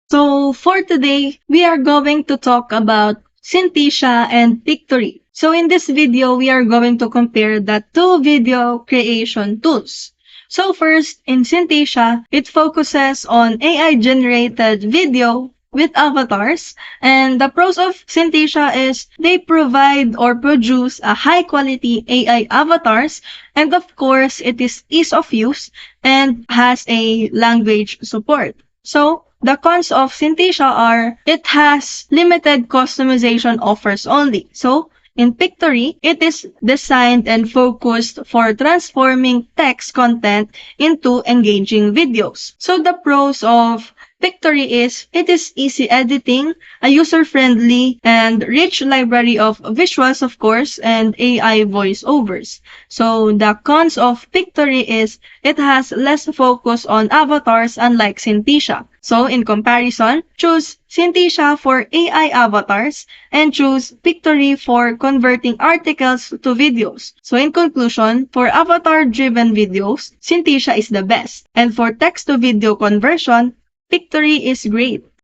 So for today, we are going to talk about Synthesia and Pictory. So in this video, we are going to compare the two video creation tools. So first, in Synthesia, it focuses on AI-generated video with avatars. And the pros of Synthesia is they provide or produce a high-quality AI avatars. And of course, it is ease of use and has a language support. So, the cons of Synthesia are it has limited customization offers only. So, in Pictory, it is designed and focused for transforming text content into engaging videos. So, the pros of Pictory is it is easy editing, a user-friendly and rich library of visuals, of course, and AI voiceovers. So, the cons of Pictory is it has less focus on avatars unlike Synthesia. So, in comparison, choose Synthesia for AI avatars and choose Pictory for converting articles to videos. So, in conclusion, for avatar-driven videos, Synthesia is the best. And for text-to-video conversion, Pictory is great.